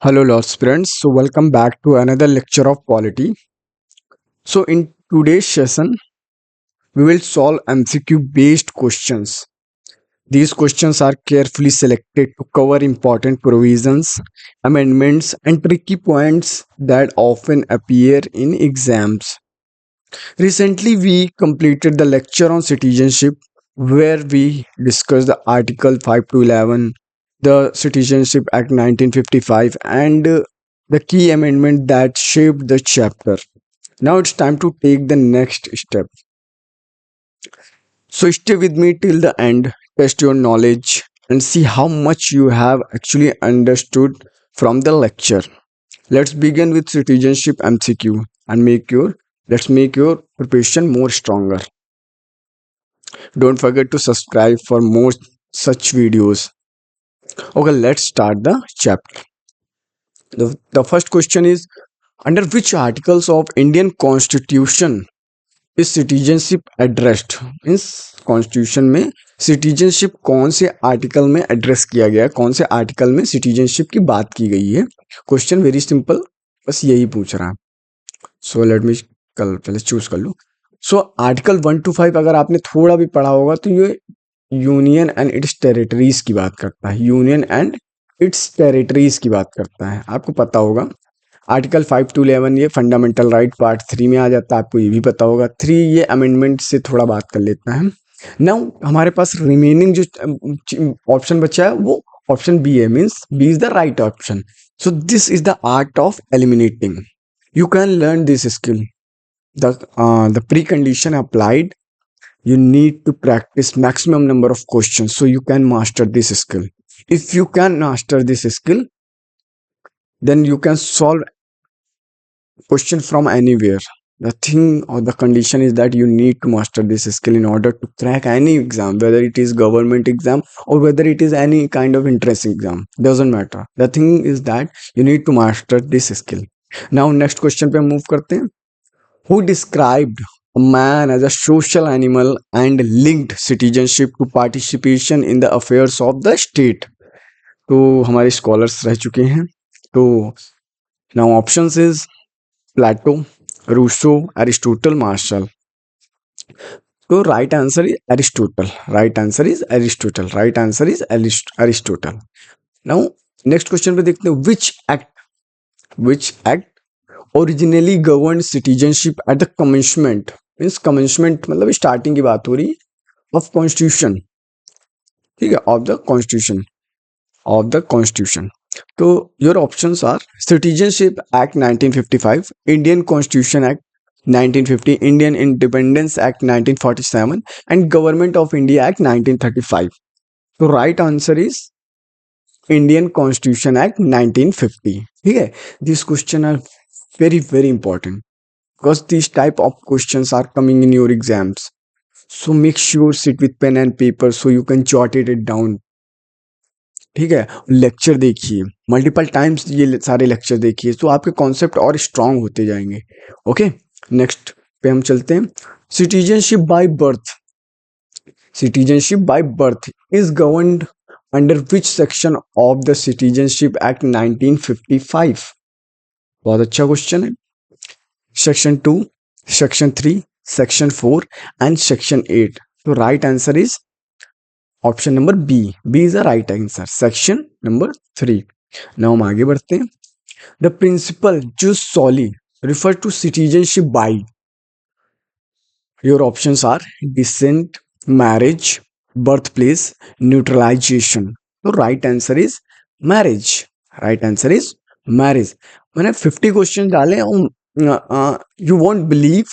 Hello, lost friends. So, welcome back to another lecture of polity. So, in today's session, we will solve MCQ based questions. These questions are carefully selected to cover important provisions, amendments, and tricky points that often appear in exams. Recently, we completed the lecture on citizenship where we discussed the Article 5 to 11, the Citizenship Act 1955, and the key amendment that shaped the chapter. Now it's time to take the next step. So stay with me till the end, test your knowledge, and see how much you have actually understood from the lecture. Let's begin with citizenship MCQ and make your preparation more stronger. Don't forget to subscribe for more such videos. Okay, let's start the chapter. The first question is, under which articles of Indian Constitution is citizenship addressed? Means constitution में citizenship कौन से article में address किया गया है, कौन से article में सिटीजनशिप की बात की गई है? क्वेश्चन वेरी सिंपल, बस यही पूछ रहा है. सो लेट मी कल पहले चूज कर लूँ. सो आर्टिकल 1 to 5 अगर आपने थोड़ा भी पढ़ा होगा तो ये यूनियन एंड इट्स टेरिटरीज की बात करता है. यूनियन एंड इट्स टेरिटरीज की बात करता है, आपको पता होगा. आर्टिकल 5 to 11 ये फंडामेंटल राइट पार्ट 3 में आ जाता है, आपको ये भी पता होगा. 3 ये अमेंडमेंट से थोड़ा बात कर लेता है. नाउ हमारे पास रिमेनिंग जो ऑप्शन बचा है वो ऑप्शन बी है, means B is the right option. So this is the art of eliminating. You can learn this skill. The precondition applied. You need to practice maximum number of questions so you can master this skill. If you can master this skill, then you can solve question from anywhere. The thing or the condition is that you need to master this skill in order to crack any exam, whether it is government exam or whether it is any kind of entrance exam. Doesn't matter. The thing is that you need to master this skill. Now next question पे हम move करते हैं. Who described a man as a social animal and linked citizenship to participation in the affairs of the state? तो हमारे scholars रह चुके हैं. तो now options is Plato, Rousseau, Aristotle, Marshall. तो right answer is Aristotle. Right answer is Aristotle. Right answer is Aristotle. Now next question पे देखते हैं, which act originally govern citizenship at the commencement. Means commencement मतलब starting की बात हो रही है ऑफ कॉन्स्टिट्यूशन. ठीक है, ऑफ द कॉन्स्टिट्यूशन. तो your options are citizenship act 1955, Indian constitution act 1950, Indian independence act 1947 and government of India act 1935. तो right answer is Indian constitution act 1950. ठीक है, this question are very important because these type of questions are coming in your exams, so make sure sit with pen and paper so you can jot it down. ठीक है, lecture देखिए multiple times, ये सारे lecture देखिए तो आपके concept और strong होते जाएंगे. ओके, नेक्स्ट पे हम चलते हैं. Citizenship by birth. Citizenship by birth is governed under which section of the citizenship act 1955? बहुत अच्छा क्वेश्चन है. Section 2, section 3, section 4 and section 8. तो right answer is option number B. B is the right answer, section number 3. Now हम आगे बढ़ते हैं. The principle jus soli refer to citizenship by. Your options are descent, marriage, birth place, naturalization. तो right answer is marriage. Right answer is marriage. मैंने 50 question डाले और you won't believe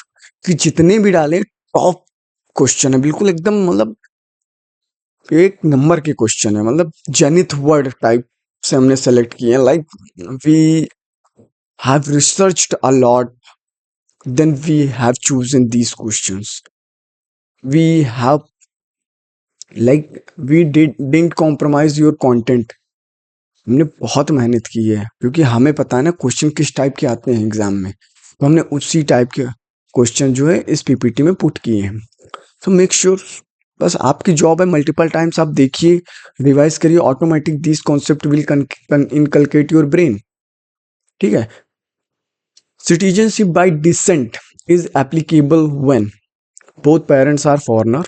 कि जितने भी डाले टॉप क्वेश्चन है, बिल्कुल एकदम मतलब एक नंबर के क्वेश्चन है, मतलब जनित वर्ड टाइप से हमने सेलेक्ट किए हैं. Like we have researched a lot, then we have chosen these questions. We have we didn't compromise your content. हमने बहुत मेहनत की है क्योंकि हमें पता है ना क्वेश्चन किस टाइप के आते हैं एग्जाम में, तो हमने उसी टाइप के क्वेश्चन जो है इस पीपीटी में पुट किए हैं. तो मेक श्योर, बस आपकी जॉब है मल्टीपल टाइम्स आप देखिए, रिवाइज करिए, automatic this concept will inculcate your brain. ठीक है। Citizenship by decent is applicable when both parents are foreigner,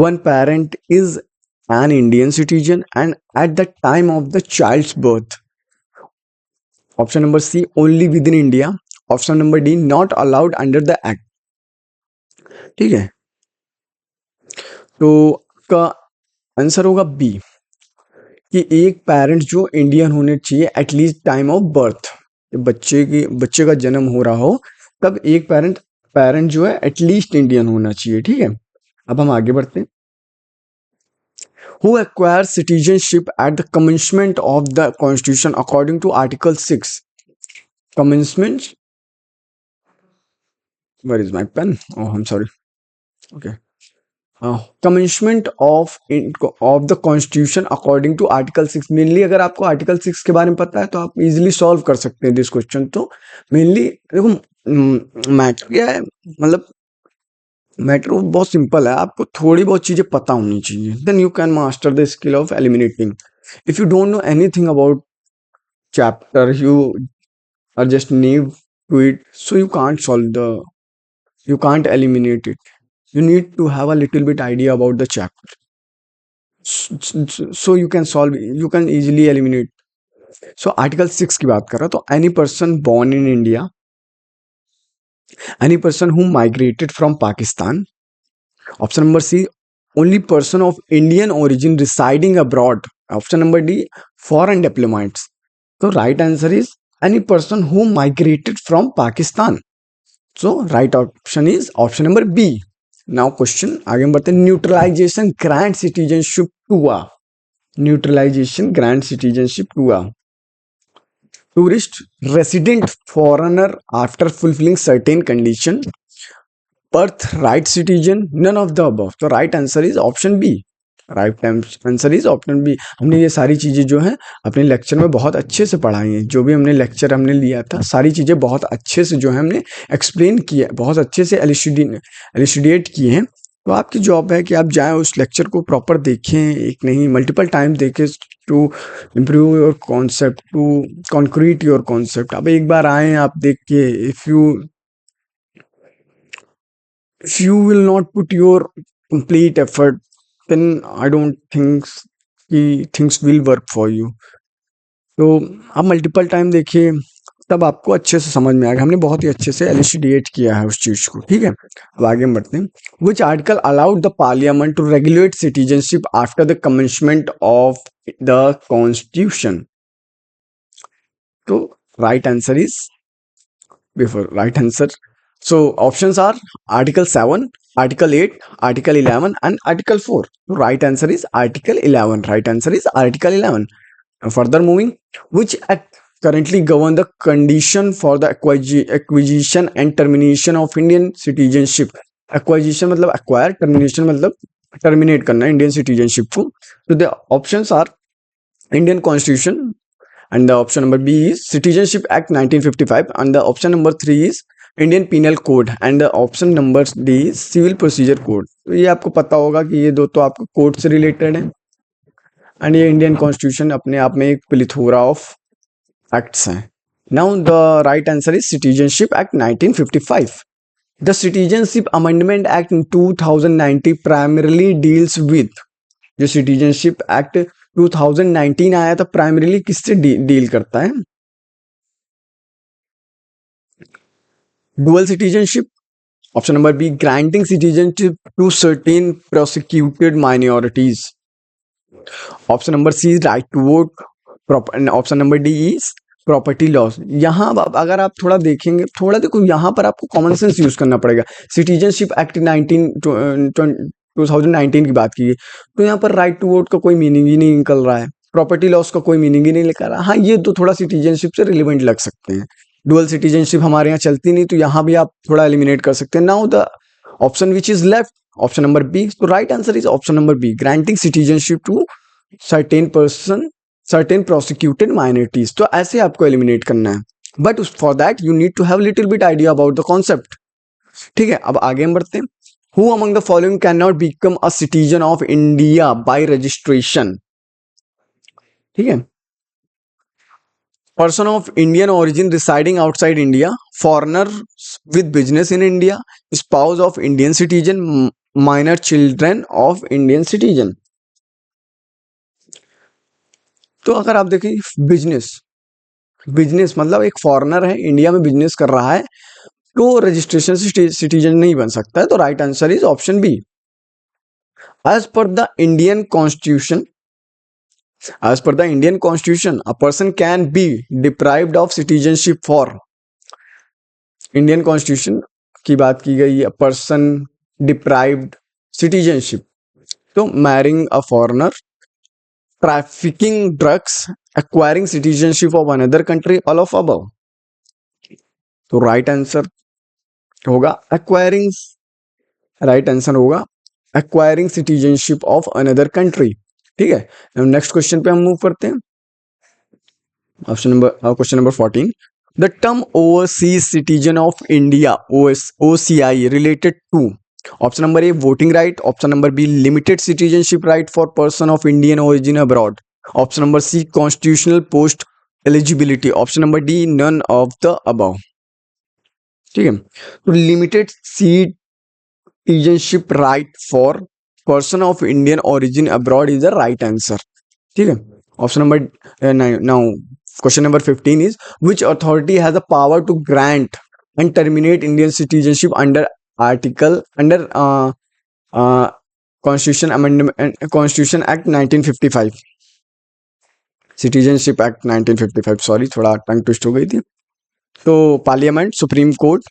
one parent is an Indian citizen and at the time of the child's birth. Option number C, only within India. Option number D, not allowed under the act. ठीक है, तो का answer होगा B, कि एक parent जो Indian होने चाहिए एटलीस्ट टाइम ऑफ बर्थ, बच्चे का जन्म हो रहा हो तब एक पेरेंट जो है एटलीस्ट इंडियन होना चाहिए। ठीक है, अब हम आगे बढ़ते हैं। Who acquires citizenship at the commencement of the constitution according to article 6? Commencement, where is my pen? Oh, I'm sorry. Okay. Commencement of the constitution according to article 6। Mainly अगर आपको आर्टिकल 6 के बारे में पता है तो आप इजीली सॉल्व कर सकते हैं दिस क्वेश्चन। तो मेनली देखो मैटर क्या है, मतलब मैटर बहुत सिंपल है, आपको थोड़ी बहुत चीजें पता होनी चाहिए, then you can master the skill of eliminating. If you don't know anything about chapter, you are just new to it, so you can't eliminate it. You need to have a little bit idea about the chapter, so you can solve, you can easily eliminate. So article 6 की बात कर रहा, तो any person born in India, any person who migrated from Pakistan. Option number C, only person of Indian origin residing abroad. Option number D, foreign diplomats. So right answer is any person who migrated from Pakistan. So right option is option number B. Now question आगे हम बढ़ते हैं। Neutralization grant citizenship to a, neutralization grant citizenship to a tourist resident foreigner after fulfilling certain condition, birth right citizen, none of the above. तो right answer is option B, right answer is option B. हमने ये सारी चीजें जो है अपने lecture में बहुत अच्छे से पढ़ाई हैं, जो भी हमने लेक्चर हमने लिया था सारी चीजें बहुत अच्छे से जो है हमने एक्सप्लेन किया, बहुत अच्छे से एलिसिडेट किए हैं। तो आपकी जॉब है कि आप जाएं उस लेक्चर को प्रॉपर देखें, एक नहीं मल्टीपल टाइम देखें, to improve your concept, to concrete your concept. अब एक बार आए आप देख के, if you will not put your complete effort, then I don't think कि things will work for you. तो आप मल्टीपल टाइम देखिए तब आपको अच्छे से समझ में आएगा। हमने बहुत ही अच्छे से एलिसिडेट किया है उस चीज को। ठीक है, अब आगे बढ़ते हैं। Which article allowed the parliament to regulate citizenship after the commencement of the constitution? तो right answer is before right answer, so options are article 7, article 8, article 11 and article 4. So right answer is article 11, right answer is article 11. Now further moving, which act currently govern the condition for the acquisition and termination of Indian citizenship? Acquisition मतलब acquire, termination मतलब terminate करना Indian citizenship को। So the options are Indian Constitution, and the option number B is Citizenship Act 1955, and the option number 3 is Indian penal code, and option number D civil procedure code. तो ये आपको पता होगा कि ये दो तो आपको कोड से रिलेटेड है, एंड ये इंडियन कॉन्स्टिट्यूशन अपने आप में एक प्लिथोरा ऑफ एक्ट्स हैं। Now the right answer is citizenship act 1955। The citizenship amendment act 2019 primarily deals with, जो सिटीजनशिप एक्ट 2019 आया था प्राइमरीली किससे डील करता है? Dual citizenship. Option number B, granting citizenship to certain persecuted minorities. Option number C is right to vote. And option number D is property loss. यहाँ अगर आप थोड़ा देखेंगे, थोड़ा देखो यहाँ पर आपको कॉमन सेंस यूज करना पड़ेगा। सिटीजनशिप एक्ट 2019 की बात की तो यहाँ पर राइट टू वोट का कोई मीनिंग ही नहीं निकल रहा है, प्रॉपर्टी लॉस का कोई मीनिंग ही नहीं निकल रहा। हाँ, ये तो थोड़ा सिटीजनशिप से रिलेवेंट लग सकते हैं। डुअल सिटीजनशिप हमारे यहाँ चलती नहीं, तो यहाँ भी आप थोड़ा एलिमिनेट कर सकते हैं। Now the option which is left, option number B. तो right answer is option number B, granting citizenship to certain person, certain prosecuted minorities. तो ऐसे आपको एलिमिनेट करना है, but for that you need to have little bit idea about the concept. ठीक है, अब आगे हम बढ़ते हैं। Who among the following can not become a citizen of India by registration? ठीक है, person of Indian origin residing outside India, foreigner with business in India, spouse of Indian citizen, minor children of Indian citizen. तो अगर आप देखें business, business मतलब एक foreigner है, India में बिजनेस कर रहा है, तो रजिस्ट्रेशन से सिटीजन नहीं बन सकता है, तो right answer is option B. As per the Indian constitution, as per the Indian constitution, a person can be deprived of citizenship for, Indian constitution की बात की गई है, पर्सन डिप्राइव्ड सिटीजनशिप, तो marrying a foreigner, trafficking drugs, acquiring citizenship of another country, all of above. तो right answer होगा acquiring, right answer होगा acquiring citizenship of another country. ठीक है, नेक्स्ट क्वेश्चन पे हम मूव करते हैं. Question number 14. The term overseas citizen of India, OCI, related to option number A voting right, option number B limited citizenship right for person of Indian origin abroad, option number C constitutional post eligibility, option number D none of the above. ठीक है, तो limited citizenship right for person of Indian origin abroad is the right answer. ठीक है, option number 9. Now question number 15 is which authority has the power to grant and terminate Indian citizenship under Constitution Amendment and Constitution Act 1955, Citizenship Act 1955. Sorry, थोड़ा टंग twist हो गई थी. तो parliament, supreme court,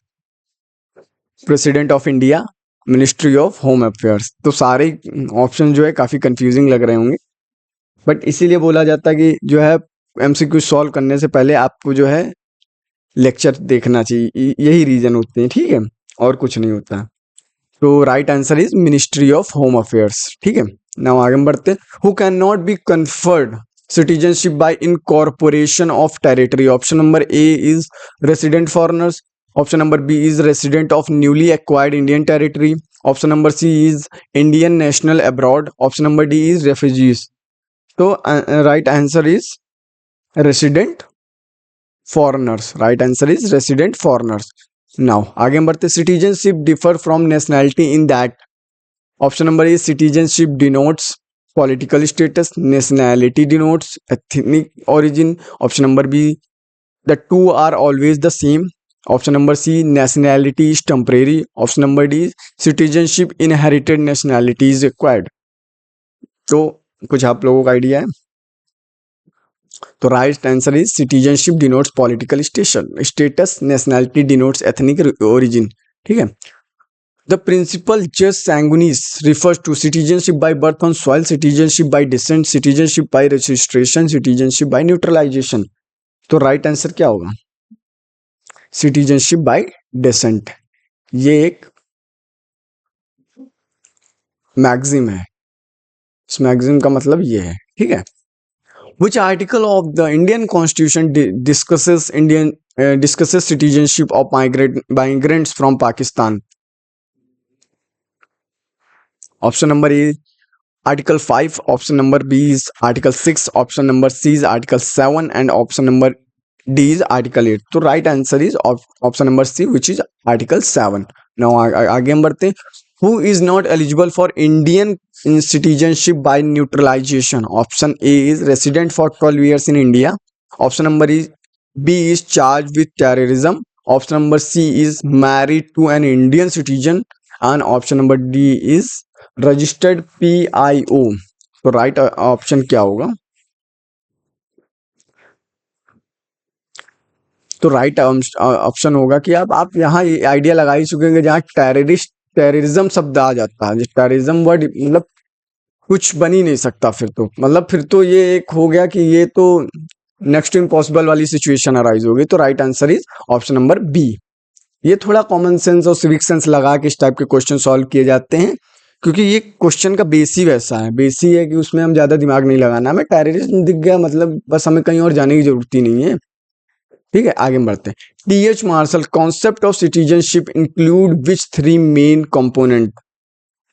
president of India, ministry of home affairs. तो सारे option जो है काफी कंफ्यूजिंग लग रहे होंगे, बट इसीलिए बोला जाता है कि जो है एमसीक्यू सॉल्व करने से पहले आपको जो है लेक्चर देखना चाहिए, यही रीजन होते हैं. ठीक है, और कुछ नहीं होता. तो right answer is ministry of home affairs. ठीक है, नाउ आगे बढ़ते. Who can not be conferred citizenship by incorporation of territory, option number A is resident foreigners, option number B is resident of newly acquired Indian territory, option number C is Indian national abroad, option number D is refugees. तो right answer is resident foreigners. Right answer is resident foreigners. Now आगे हम बढ़ते. Citizenship differ from nationality in that, option number A citizenship denotes political status, nationality denotes ethnic origin, option number B the two are always the same, option number C nationality is temporary, option number D citizenship inherited nationality is required. तो कुछ आप लोगों का idea है? तो right answer is citizenship denotes political status, nationality denotes ethnic origin. ठीक है. The principle jus sanguinis refers to citizenship by birth on soil, citizenship by descent, citizenship by registration, citizenship by neutralization. तो right answer क्या होगा? Citizenship by descent. ये एक maxim है, इस maxim का मतलब ये है. ठीक है. Which article of the Indian Constitution discusses citizenship of migrants from Pakistan? Option number A Article 5, option number B is Article 6, option number C is Article 7, and option number D is Article 8. तो right answer is option number C, which is Article 7. Now आगे हम बढ़ते हैं. Who is not eligible for Indian citizenship by neutralization? Option A is resident for 12 years in India. Option number B is charged with terrorism. Option number C is married to an Indian citizen. And option number D is registered PIO. तो right option क्या होगा? तो right option होगा कि आप यहाँ idea लगा ही चुके हैं, जहाँ टेररिज्म शब्द आ जाता है, टेररिज्म वर्ड मतलब कुछ बन ही नहीं सकता. फिर तो ये एक हो गया कि ये तो नेक्स्ट इम्पॉसिबल वाली सिचुएशन अराइज होगी. तो right answer is option number B. ये थोड़ा कॉमन सेंस और सिविक सेंस लगा के इस टाइप के क्वेश्चन सॉल्व किए जाते हैं, क्योंकि ये क्वेश्चन का बेस ही वैसा है. बेस ही है कि उसमें हम ज्यादा दिमाग नहीं लगाना. हमें टेररिज्म दिख गया मतलब बस हमें कहीं और जाने की जरूरत ही नहीं है. ठीक है, आगे बढ़ते हैं. T H. Marshall concept of citizenship include which 3 main component?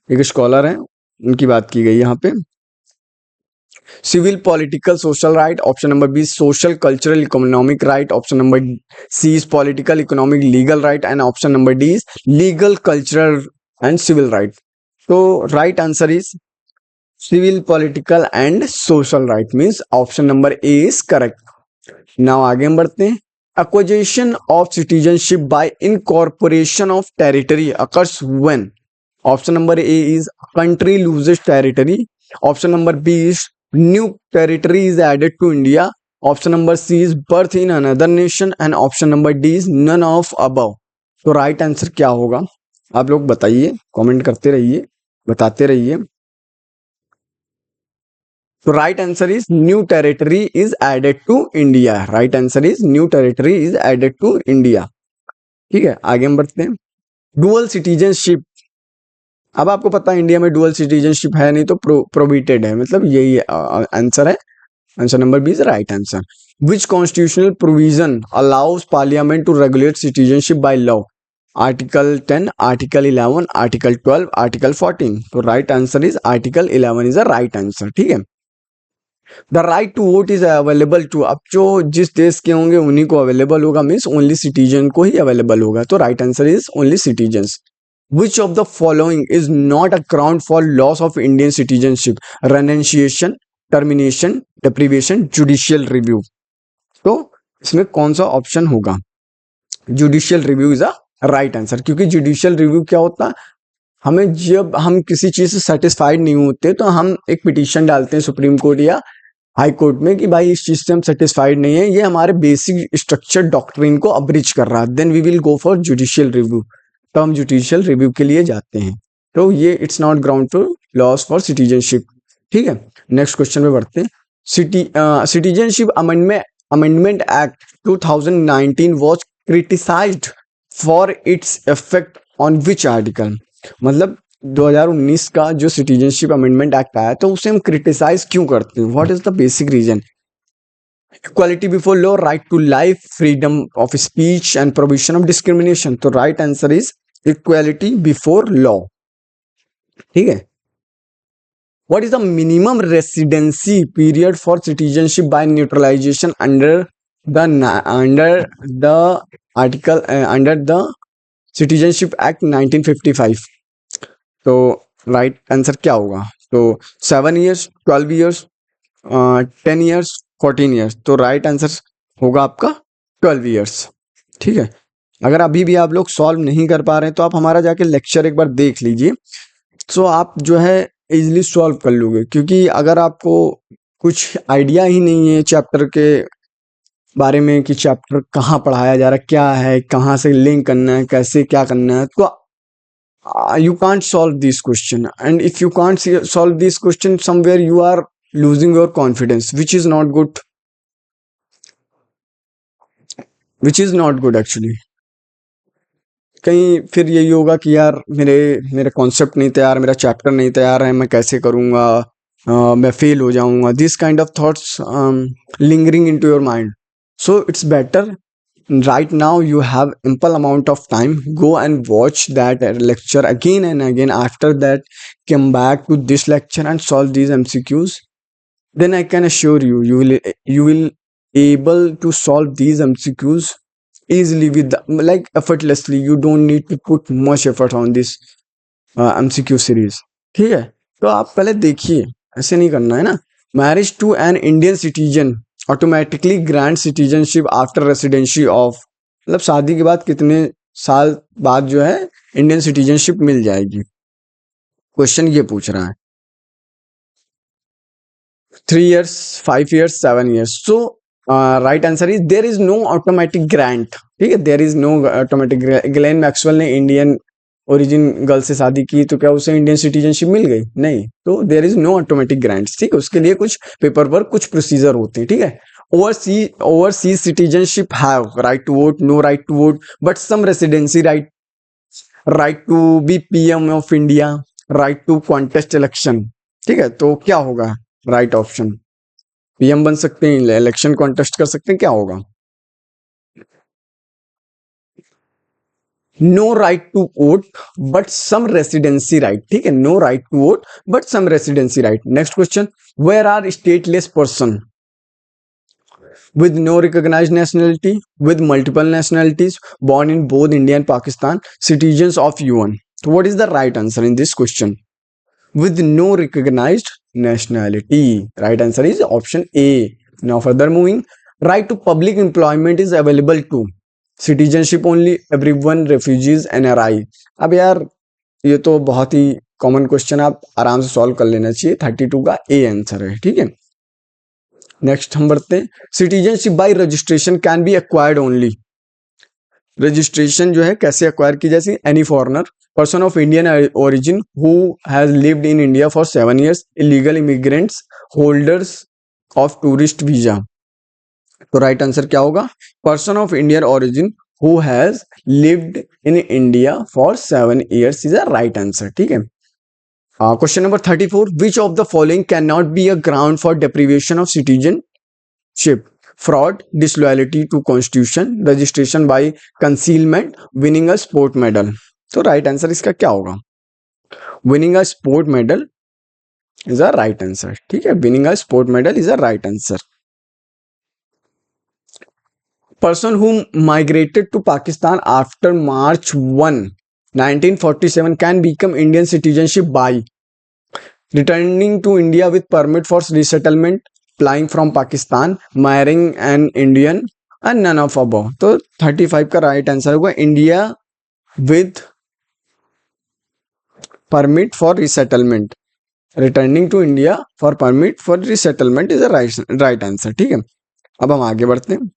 एक स्कॉलर है, उनकी बात की गई यहाँ पे. Civil political social right, option number B social cultural economic right, option number C is political economic legal right and option number D is legal cultural and civil right. तो right answer is civil political and social right, means option number A is correct. Now आगे हम बढ़ते हैं। Acquisition of citizenship by incorporation of territory occurs when, option number A is country loses territory, option number B is new territory is added to India, option number C is birth in another nation and option number D is none of above. तो right answer क्या होगा आप लोग बताइए, comment करते रहिए, बताते रहिए। तो right answer is new territory is added to India, right answer is new territory is added to India. ठीक है, आगे हम बढ़ते हैं। डुअल सिटीजनशिप, अब आपको पता है इंडिया में डुअल सिटीजनशिप है नहीं तो प्रोहिबिटेड है, मतलब यही आंसर है, answer number B is right answer. Which constitutional provision allows parliament to regulate citizenship by law, article 10, article 11, article 12, article 14। तो right answer is article 11 is a right answer. ठीक है, the right to vote is available to, अब जो जिस देश के होंगे उन्हीं को अवेलेबल होगा, मीन्स ओनली सिटीजन को ही अवेलेबल होगा। तो right answer is only citizens. Which of the following is not a ground for loss of Indian citizenship, renunciation, termination, deprivation, judicial review. तो इसमें कौन सा ऑप्शन होगा? Judicial review is a right answer, क्योंकि judicial review क्या होता है, हमें जब हम किसी चीज से सेटिस्फाइड नहीं होते तो हम एक पिटीशन डालते हैं सुप्रीम कोर्ट या हाई कोर्ट में कि भाई इस चीज से हम सेटिस्फाइड नहीं है, ये हमारे बेसिक स्ट्रक्चर डॉक्ट्रिन को अब्रिच कर रहा है, then we will go for judicial review, तो हम जुडिशियल रिव्यू के लिए जाते हैं। तो ये its not ground to loss for citizenship. ठीक है, नेक्स्ट क्वेश्चन में बढ़ते हैं। Citizenship amendment act 2019 was criticised for its effect on which article, मतलब 2019 का जो सिटीजनशिप अमेंडमेंट एक्ट आया तो उसे हम क्रिटिसाइज क्यों करते हैं, what is the basic reason? Equality before law, right to life, freedom of speech and provision of discrimination. तो right answer is equality before law. ठीक है, what is the minimum residency period for citizenship by neutralization under the article under the citizenship act 1955? तो right answer क्या होगा? तो 7 years, 12 years, 10 years, 14 years. तो right answer होगा आपका 12 years. ठीक है, अगर अभी भी आप लोग सॉल्व नहीं कर पा रहे हैं तो आप हमारा जाके लेक्चर एक बार देख लीजिए, तो आप जो है इजीली सॉल्व कर लोगे, क्योंकि अगर आपको कुछ आइडिया ही नहीं है चैप्टर के बारे में कि चैप्टर कहाँ पढ़ाया जा रहा है, क्या है, कहाँ से लिंक करना है, कैसे क्या करना है, तो you can't solve this question, and if you can't solve this question, somewhere you are losing your confidence, which is not good, actually। कहीं फिर यही होगा कि यार मेरे कॉन्सेप्ट नहीं तैयार, मेरा चैप्टर नहीं तैयार है, मैं कैसे करूँगा, मैं फेल हो जाऊँगा, this kind of thoughts lingering into your mind. So it's better right now you have ample amount of time, go and watch that lecture again and again, after that come back to this lecture and solve these MCQs, then I can assure you you will able to solve these MCQs easily with like effortlessly, you don't need to put much effort on this MCQ series। ठीक है, तो आप पहले देखिए, ऐसे नहीं करना है ना। Marriage to an Indian citizen automatically grant citizenship after residency of, मतलब शादी के बाद कितने साल बाद जो है इंडियन सिटीजनशिप मिल जाएगी, क्वेश्चन ये पूछ रहा है। 3 years, 5 years, 7 years। So right answer is there is no automatic grant. ठीक है, there is no automatic. Glenn Maxwell ने इंडियन ओरिजिन गर्ल से शादी की तो क्या उसे इंडियन सिटीजनशिप मिल गई? नहीं। तो there is no automatic grants. ठीक है, उसके लिए कुछ पेपर वर्क, कुछ प्रोसीजर होते हैं। ठीक है, overseas citizenship have right to vote, no right to vote, but some residency right to be PM of India, right to contest election। ठीक है, तो क्या होगा राइट ऑप्शन? PM बन सकते हैं, इलेक्शन कॉन्टेस्ट कर सकते हैं, क्या होगा? No right to vote but some residency right, ठीक है, no right to vote but some residency right. Next question, where are stateless person with no recognized nationality, with multiple nationalities, born in both India and Pakistan, citizens of UN. So, what is the right answer in this question? With no recognized nationality. Right answer is option A. Now, further moving, right to public employment is available to citizenship only, everyone, refugees, NRI. अब यार ये तो बहुत ही common question, आप आराम से solve कर लेना चाहिए। 32 का ए आंसर है, ठीक है। नेक्स्ट हम बढ़ते हैं, citizenship by registration can be acquired only. Registration जो है कैसे एक्वायर की जाए? Any foreigner, person of Indian origin who has lived in India for 7 years, illegal immigrants, holders of tourist visa. तो राइट आंसर क्या होगा? Person of Indian origin who has lived in India for 7 years is a right answer, ठीक है। Question number 34. Which of the following cannot be a ground for deprivation of citizenship? Fraud, disloyalty to constitution, registration by concealment, winning a sport medal. तो right answer इसका क्या होगा? Winning a sport medal is a right answer. ठीक है, winning a sport medal is a right answer. Person who migrated to Pakistan after March 1, 1947 can become Indian citizenship by returning to India with permit for resettlement, flying from Pakistan, marrying an Indian, and none of above. तो 35 का right answer होगा India with permit for resettlement, returning to India for permit for resettlement is a right answer, ठीक है। अब हम आगे बढ़ते हैं।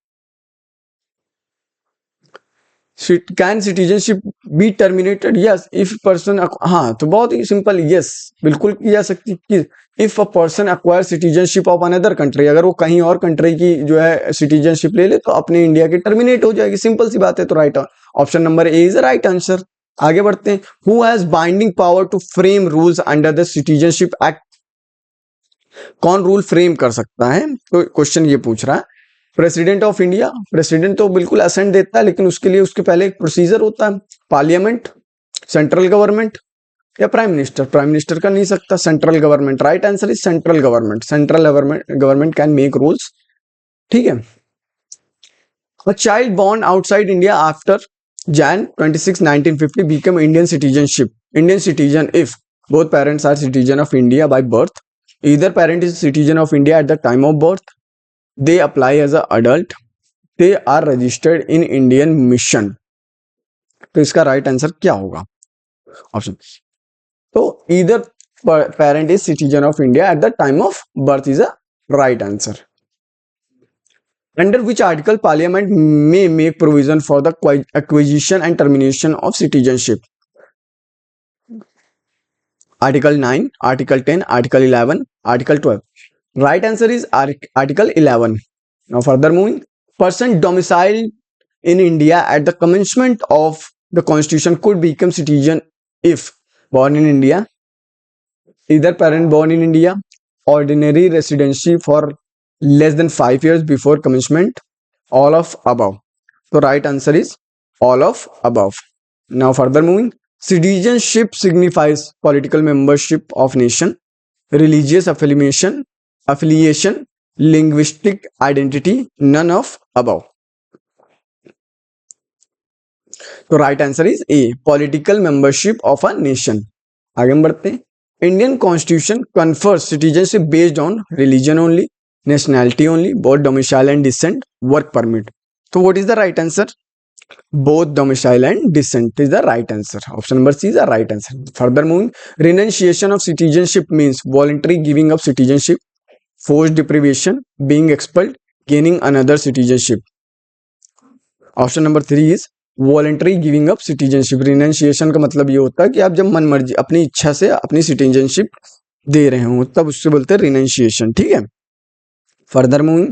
Can citizenship be terminated? Yes if person, हाँ तो बहुत ही सिंपल, यस बिल्कुल की जा सकती है। If a person acquire citizenship of another country, अगर वो कहीं और कंट्री की जो है सिटीजनशिप ले ले तो अपने इंडिया की टर्मिनेट हो जाएगी, सिंपल सी बात है। तो right option number A is right answer. आगे बढ़ते हैं, who has binding power to frame rules under the citizenship act? कौन रूल फ्रेम कर सकता है? तो क्वेश्चन ये पूछ रहा है। प्रेसिडेंट ऑफ इंडिया, प्रेसिडेंट तो बिल्कुल असेंट देता है, लेकिन उसके लिए उसके पहले एक प्रोसीजर होता है। पार्लियामेंट, सेंट्रल गवर्नमेंट या प्राइम मिनिस्टर? प्राइम मिनिस्टर का नहीं सकता, central government. Right answer is central government. Central government can make rules, ठीक है। A child born outside India after Jan 26, 1950 become Indian citizen if both parents are citizen of India by birth, either parent is citizen of India at the time of birth, they apply as an adult, they are registered in Indian mission। तो इसका right answer क्या होगा? Option, तो either parent is citizen of India at the time of birth is a right answer। Under which article Parliament may make provision for the acquisition and termination of citizenship? Article 9, Article 10, Article 11, Article 12. Right answer is Article 11. Now further moving, person domiciled in India at the commencement of the constitution could become citizen if born in India, either parent born in India, ordinary residency for less than 5 years before commencement, all of above। So right answer is all of above। Now further moving, citizenship signifies political membership of nation, religious affiliation, linguistic identity, none of above। तो right answer is a, political membership of a nation. आगे हम बढ़ते हैं, Indian constitution confers citizenship based on religion only, nationality only, both domicile and descent, work permit। So what is the right answer? Both domicile and descent is the right answer। Option number C is the right answer। Further moving, renunciation of citizenship means voluntary giving up citizenship, forced deprivation, being expelled, gaining another citizenship। Option number 3 is voluntary giving up citizenship. Renunciation का मतलब ये होता है कि आप जब मन मर्जी अपनी इच्छा से अपनी सिटीजनशिप दे रहे हो तब उससे बोलते हैं रिनंशिएशन, ठीक है। Further moving,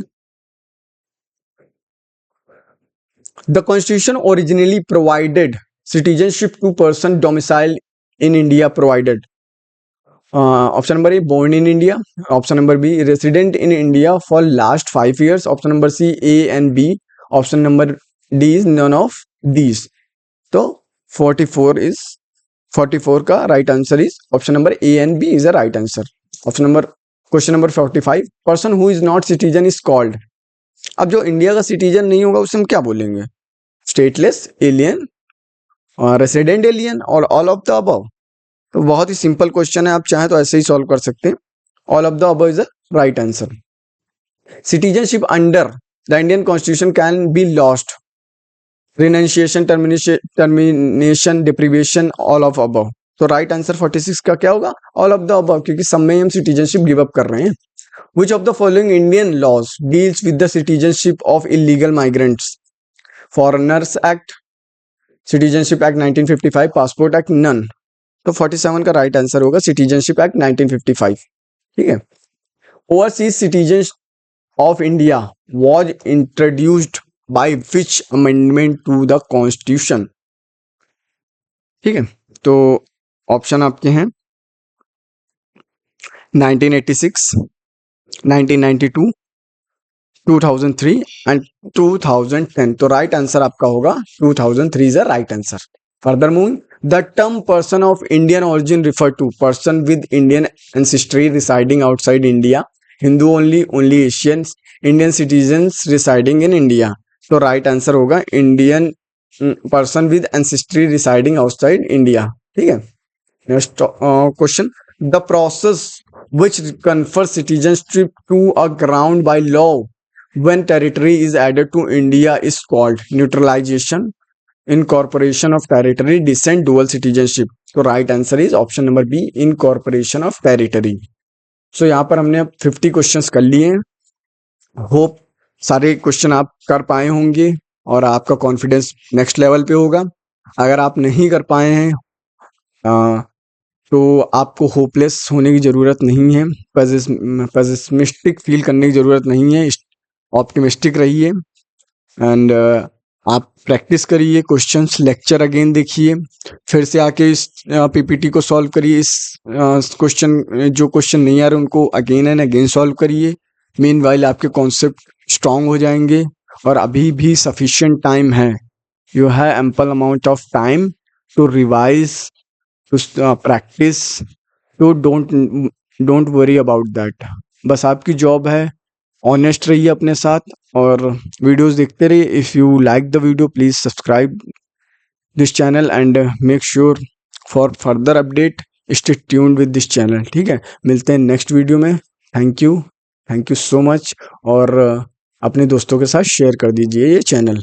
the constitution originally provided citizenship to person domiciled in India provided। Option number A, born in India। Option number B, resident in India for last 5 years। Option number C, A and B। Option number D is none of these। तो 44 का right answer is option number A and B is a right answer. Question number 45, person who is not citizen is called. अब जो India का citizen नहीं होगा उसे हम क्या बोलेंगे? स्टेटलेस, एलियन, रेसिडेंट एलियन और ऑल ऑफ द अबव। तो बहुत ही सिंपल क्वेश्चन है, आप चाहें तो ऐसे ही सॉल्व कर सकते हैं। All of the above is the right answer. Citizenship under the Indian constitution can be lost, renunciation, termination, deprivation, all of above. तो राइट आंसर 46 का क्या होगा? ऑल ऑफ द अबव, क्योंकि सब में हम सिटीजनशिप गिव अप कर रहे हैं। Which of the following Indian laws deals with the citizenship of illegal migrants? Foreigners Act, Citizenship Act 1955, Passport Act, none। तो 47 का राइट आंसर होगा सिटीजनशिप एक्ट 1955। ठीक है। Overseas citizen of India was introduced by which amendment to the constitution? ठीक है, तो option आपके हैं 1986, 1992, 2003 एंड 2010। तो राइट आंसर आपका होगा 2003 is a right answer. Further moving, the term person of Indian origin refer to person with Indian ancestry residing outside India, Hindu only, only Asians, Indian citizens residing in India. तो right answer होगा Indian person with ancestry residing outside India. ठीक है। Next question, the process which confers citizenship to a ground by law when territory is added to India is called neutralization, incorporation of territory, descent, dual citizenship। तो right answer is option number B, incorporation of territory. So यहाँ पर हमने अब 50 questions कर लिए हैं। Hope सारे question आप कर पाए होंगे और आपका कॉन्फिडेंस नेक्स्ट लेवल पे होगा। अगर आप नहीं कर पाए हैं तो आपको होपलेस होने की ज़रूरत नहीं है, पेसिमिस्टिक फील करने की ज़रूरत नहीं है, ऑप्टिमिस्टिक रहिए एंड आप प्रैक्टिस करिए, क्वेश्चंस लेक्चर अगेन देखिए, फिर से आके इस पीपीटी को सॉल्व करिए। इस जो क्वेश्चन नहीं आ रहे उनको अगेन एंड अगेन सॉल्व करिए। मीनवाइल आपके कॉन्सेप्ट स्ट्रांग हो जाएंगे और अभी भी सफिशिएंट टाइम है। You have ample amount of time to revise, to practice, तो डोंट वरी अबाउट दैट। बस आपकी जॉब है ऑनेस्ट रहिए अपने साथ और वीडियोस देखते रहिए। If you like the video please subscribe this channel and make sure for further update stay tuned with this channel. ठीक है, मिलते हैं नेक्स्ट वीडियो में। थैंक यू सो मच और अपने दोस्तों के साथ शेयर कर दीजिए ये चैनल।